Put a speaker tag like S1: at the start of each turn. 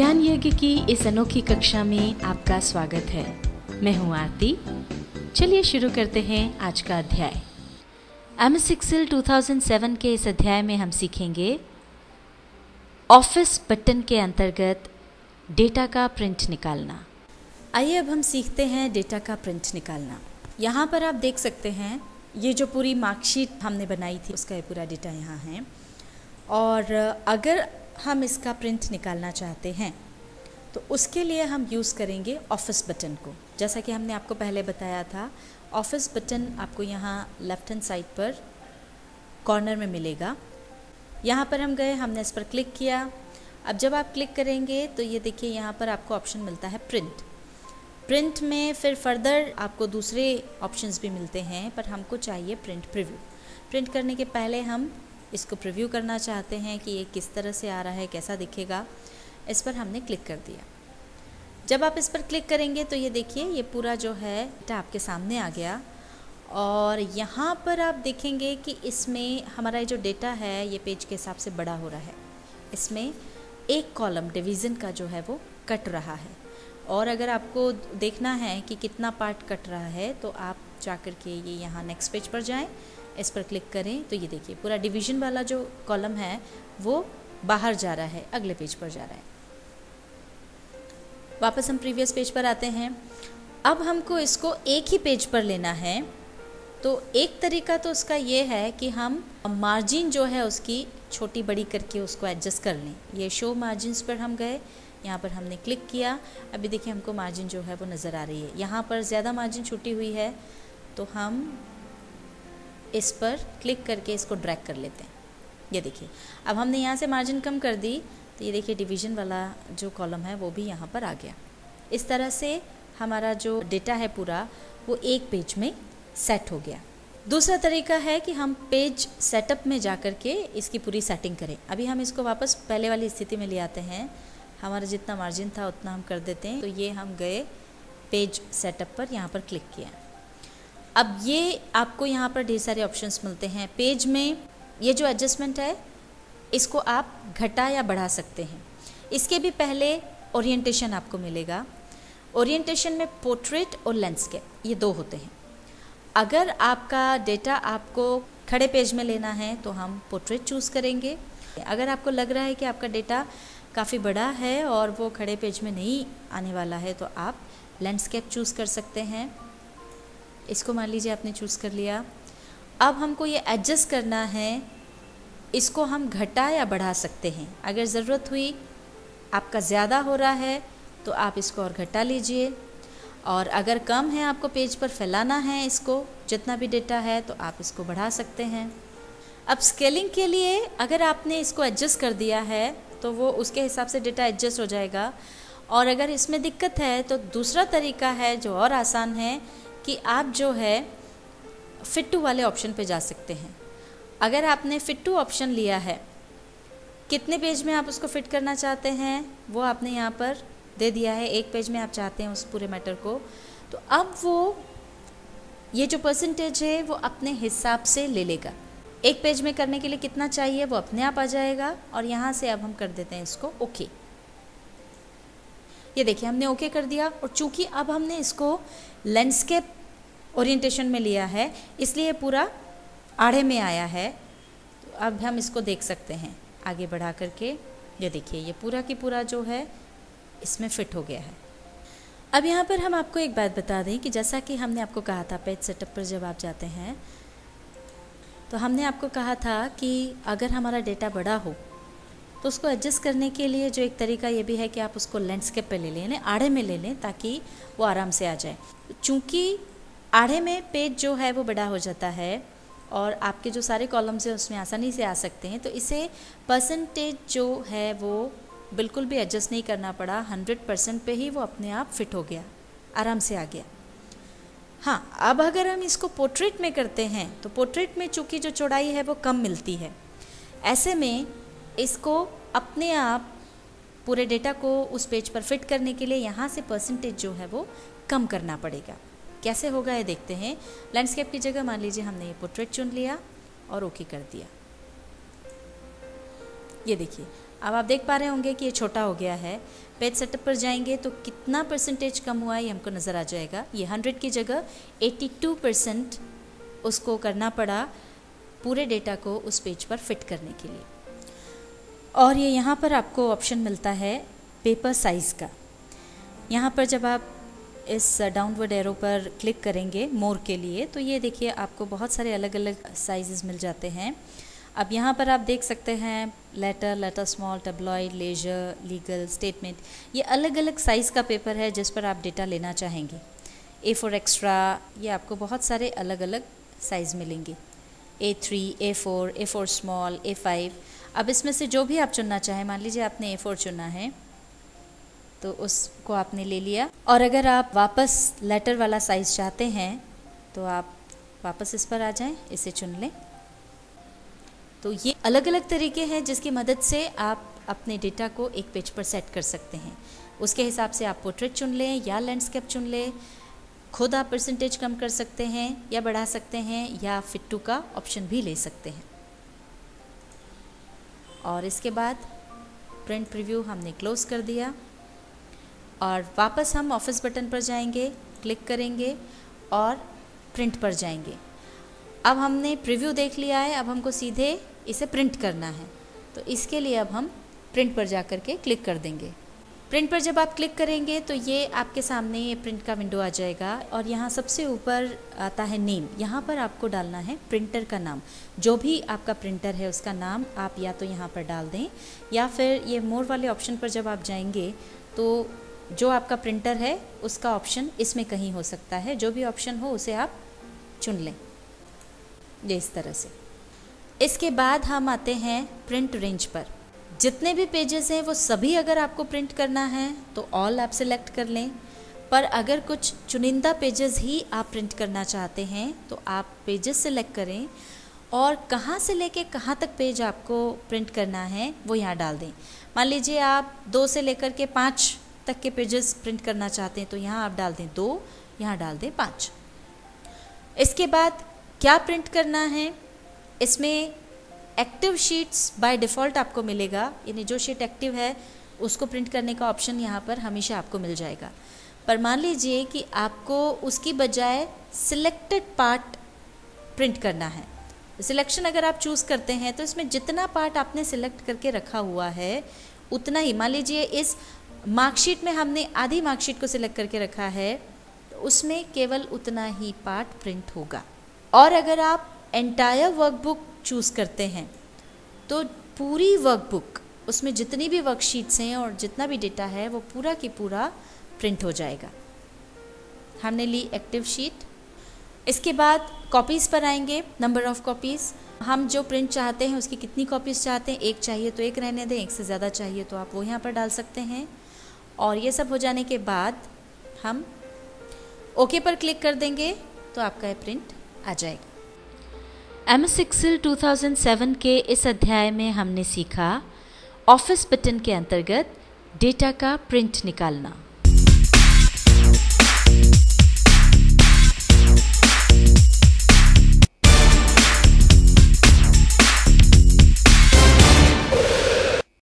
S1: ज्ञान यज्ञ की इस अनोखी कक्षा में आपका स्वागत है। मैं हूं आरती। चलिए शुरू करते हैं आज का अध्याय। MS Excel 2007 के इस अध्याय में हम सीखेंगे ऑफिस बटन के अंतर्गत डेटा का प्रिंट निकालना। आइए अब हम सीखते हैं डेटा का प्रिंट निकालना। यहाँ पर आप देख सकते हैं ये जो पूरी मार्कशीट हमने बनाई थी उसका ये पूरा डेटा यहाँ है। और अगर हम इसका प्रिंट निकालना चाहते हैं तो उसके लिए हम यूज़ करेंगे ऑफिस बटन को। जैसा कि हमने आपको पहले बताया था, ऑफिस बटन आपको यहाँ लेफ्ट हैंड साइड पर कॉर्नर में मिलेगा। यहाँ पर हम गए, हमने इस पर क्लिक किया। अब जब आप क्लिक करेंगे तो ये देखिए यहाँ पर आपको ऑप्शन मिलता है प्रिंट में फिर फर्दर आपको दूसरे ऑप्शंस भी मिलते हैं, पर हमको चाहिए प्रिंट प्रीव्यू। प्रिंट करने के पहले हम इसको प्रीव्यू करना चाहते हैं कि ये किस तरह से आ रहा है, कैसा दिखेगा। इस पर हमने क्लिक कर दिया। जब आप इस पर क्लिक करेंगे तो ये देखिए ये पूरा जो है डेटा आपके सामने आ गया। और यहाँ पर आप देखेंगे कि इसमें हमारा जो डेटा है ये पेज के हिसाब से बड़ा हो रहा है। इसमें एक कॉलम डिवीज़न का जो है वो कट रहा है। और अगर आपको देखना है कि कितना पार्ट कट रहा है तो आप जाकर के ये यहाँ नेक्स्ट पेज पर जाएं, इस पर क्लिक करें तो ये देखिए पूरा डिवीज़न वाला जो कॉलम है वो बाहर जा रहा है, अगले पेज पर जा रहा है। वापस हम प्रीवियस पेज पर आते हैं। अब हमको इसको एक ही पेज पर लेना है। तो एक तरीका तो उसका ये है कि हम मार्जिन जो है उसकी छोटी बड़ी करके उसको एडजस्ट कर लें। ये शो मार्जिन्स पर हम गए, यहाँ पर हमने क्लिक किया। अभी देखिए हमको मार्जिन जो है वो नज़र आ रही है। यहाँ पर ज़्यादा मार्जिन छूटी हुई है तो हम इस पर क्लिक करके इसको ड्रैग कर लेते हैं। ये देखिए अब हमने यहाँ से मार्जिन कम कर दी तो ये देखिए डिवीज़न वाला जो कॉलम है वो भी यहाँ पर आ गया। इस तरह से हमारा जो डेटा है पूरा वो एक पेज में सेट हो गया। दूसरा तरीका है कि हम पेज सेटअप में जा कर के इसकी पूरी सेटिंग करें। अभी हम इसको वापस पहले वाली स्थिति में ले आते हैं। हमारा जितना मार्जिन था उतना हम कर देते हैं। तो ये हम गए पेज सेटअप पर, यहाँ पर क्लिक किया। अब ये आपको यहाँ पर ढेर सारे ऑप्शंस मिलते हैं। पेज में ये जो एडजस्टमेंट है इसको आप घटा या बढ़ा सकते हैं। इसके भी पहले ओरिएंटेशन आपको मिलेगा। ओरिएंटेशन में पोर्ट्रेट और लैंडस्केप ये दो होते हैं। अगर आपका डेटा आपको खड़े पेज में लेना है तो हम पोर्ट्रेट चूज़ करेंगे। अगर आपको लग रहा है कि आपका डेटा काफ़ी बड़ा है और वो खड़े पेज में नहीं आने वाला है तो आप लैंडस्केप चूज़ कर सकते हैं। इसको मान लीजिए आपने चूज़ कर लिया। अब हमको ये एडजस्ट करना है, इसको हम घटा या बढ़ा सकते हैं। अगर ज़रूरत हुई, आपका ज़्यादा हो रहा है तो आप इसको और घटा लीजिए, और अगर कम है, आपको पेज पर फैलाना है इसको जितना भी डेटा है तो आप इसको बढ़ा सकते हैं। अब स्केलिंग के लिए अगर आपने इसको एडजस्ट कर दिया है तो वो उसके हिसाब से डेटा एडजस्ट हो जाएगा। और अगर इसमें दिक्कत है तो दूसरा तरीका है जो और आसान है कि आप जो है फिट टू वाले ऑप्शन पे जा सकते हैं। अगर आपने फिट टू ऑप्शन लिया है, कितने पेज में आप उसको फिट करना चाहते हैं वो आपने यहाँ पर दे दिया है। एक पेज में आप चाहते हैं उस पूरे मैटर को, तो अब वो ये जो परसेंटेज है वो अपने हिसाब से ले लेगा। एक पेज में करने के लिए कितना चाहिए वो अपने आप आ जाएगा। और यहाँ से अब हम कर देते हैं इसको ओके। ये देखिए हमने ओके कर दिया। और चूंकि अब हमने इसको लैंडस्केप ओरिएंटेशन में लिया है इसलिए पूरा आड़े में आया है। तो अब हम इसको देख सकते हैं आगे बढ़ा करके। ये देखिए ये पूरा की पूरा जो है इसमें फिट हो गया है। अब यहाँ पर हम आपको एक बात बता दें कि जैसा कि हमने आपको कहा था पेज सेटअप पर जब आप जाते हैं तो हमने आपको कहा था कि अगर हमारा डेटा बड़ा हो तो उसको एडजस्ट करने के लिए जो एक तरीका ये भी है कि आप उसको लैंडस्केप पे ले लें, यानी आड़े में ले लें, ताकि वो आराम से आ जाए। चूँकि आड़े में पेज जो है वो बड़ा हो जाता है और आपके जो सारे कॉलम्स हैं उसमें आसानी से आ सकते हैं। तो इसे परसेंटेज जो है वो बिल्कुल भी एडजस्ट नहीं करना पड़ा। 100% पे ही वो अपने आप फिट हो गया, आराम से आ गया। हाँ, अब अगर हम इसको पोर्ट्रेट में करते हैं तो पोर्ट्रेट में चूँकि जो चौड़ाई है वो कम मिलती है। ऐसे में इसको अपने आप पूरे डेटा को उस पेज पर फिट करने के लिए यहाँ से परसेंटेज जो है वो कम करना पड़ेगा। कैसे होगा ये देखते हैं। लैंडस्केप की जगह मान लीजिए हमने ये पोर्ट्रेट चुन लिया और ओके कर दिया। ये देखिए अब आप देख पा रहे होंगे कि ये छोटा हो गया है। पेज सेटअप पर जाएंगे तो कितना परसेंटेज कम हुआ है ये हमको नज़र आ जाएगा। ये 100 की जगह 82% उसको करना पड़ा पूरे डेटा को उस पेज पर फिट करने के लिए। और ये यहाँ पर आपको ऑप्शन मिलता है पेपर साइज़ का। यहाँ पर जब आप इस डाउनवर्ड एरो पर क्लिक करेंगे मोर के लिए, तो ये देखिए आपको बहुत सारे अलग अलग साइज़ मिल जाते हैं। अब यहाँ पर आप देख सकते हैं letter small, tabloid, ledger, legal, statement, ये अलग अलग साइज़ का पेपर है जिस पर आप डेटा लेना चाहेंगे। A4 एक्स्ट्रा, ये आपको बहुत सारे अलग अलग साइज़ मिलेंगे। A3, A4, A4 small, A5। अब इसमें से जो भी आप चुनना चाहें, मान लीजिए आपने A4 चुना है तो उसको आपने ले लिया। और अगर आप वापस लेटर वाला साइज़ चाहते हैं तो आप वापस इस पर आ जाएं, इसे चुन लें। तो ये अलग अलग तरीके हैं जिसकी मदद से आप अपने डेटा को एक पेज पर सेट कर सकते हैं। उसके हिसाब से आप पोर्ट्रेट चुन लें या लैंडस्केप चुन लें। खुद आप परसेंटेज कम कर सकते हैं या बढ़ा सकते हैं, या फिट टू का ऑप्शन भी ले सकते हैं। और इसके बाद प्रिंट प्रीव्यू हमने क्लोज कर दिया और वापस हम ऑफिस बटन पर जाएंगे, क्लिक करेंगे और प्रिंट पर जाएंगे। अब हमने प्रीव्यू देख लिया है, अब हमको सीधे इसे प्रिंट करना है। तो इसके लिए अब हम प्रिंट पर जा कर के क्लिक कर देंगे। प्रिंट पर जब आप क्लिक करेंगे तो ये आपके सामने ये प्रिंट का विंडो आ जाएगा और यहाँ सबसे ऊपर आता है नेम। यहाँ पर आपको डालना है प्रिंटर का नाम। जो भी आपका प्रिंटर है उसका नाम आप या तो यहाँ पर डाल दें, या फिर ये मोर वाले ऑप्शन पर जब आप जाएंगे तो जो आपका प्रिंटर है उसका ऑप्शन इसमें कहीं हो सकता है। जो भी ऑप्शन हो उसे आप चुन लें, ये इस तरह से। इसके बाद हम आते हैं प्रिंट रेंज पर। जितने भी पेजेस हैं वो सभी अगर आपको प्रिंट करना है तो ऑल आप सिलेक्ट कर लें, पर अगर कुछ चुनिंदा पेजेस ही आप प्रिंट करना चाहते हैं तो आप पेजेस सिलेक्ट करें और कहाँ से लेके कहाँ तक पेज आपको प्रिंट करना है वो यहाँ डाल दें। मान लीजिए आप 2 से लेकर के 5 तक के पेजेस प्रिंट करना चाहते हैं तो यहाँ आप डाल दें 2, यहाँ डाल दें 5। इसके बाद क्या प्रिंट करना है, इसमें एक्टिव शीट्स बाय डिफ़ॉल्ट आपको मिलेगा, यानी जो शीट एक्टिव है उसको प्रिंट करने का ऑप्शन यहाँ पर हमेशा आपको मिल जाएगा। पर मान लीजिए कि आपको उसकी बजाय सिलेक्टेड पार्ट प्रिंट करना है। सिलेक्शन अगर आप चूज़ करते हैं तो इसमें जितना पार्ट आपने सिलेक्ट करके रखा हुआ है उतना ही, मान लीजिए इस मार्कशीट में हमने आधी मार्कशीट को सिलेक्ट करके रखा है तो उसमें केवल उतना ही पार्ट प्रिंट होगा। और अगर आप एंटायर वर्कबुक चूज़ करते हैं तो पूरी वर्कबुक, उसमें जितनी भी वर्कशीट्स हैं और जितना भी डेटा है वो पूरा की पूरा प्रिंट हो जाएगा। हमने ली एक्टिव शीट। इसके बाद कॉपीज़ पर आएंगे, नंबर ऑफ़ कॉपीज़। हम जो प्रिंट चाहते हैं उसकी कितनी कॉपीज़ चाहते हैं, 1 चाहिए तो 1 रहने दें, 1 से ज़्यादा चाहिए तो आप वो यहाँ पर डाल सकते हैं। और ये सब हो जाने के बाद हम ओके पर क्लिक कर देंगे तो आपका ये प्रिंट आ जाएगा। MS Excel 2007 के इस अध्याय में हमने सीखा ऑफिस बटन के अंतर्गत डेटा का प्रिंट निकालना।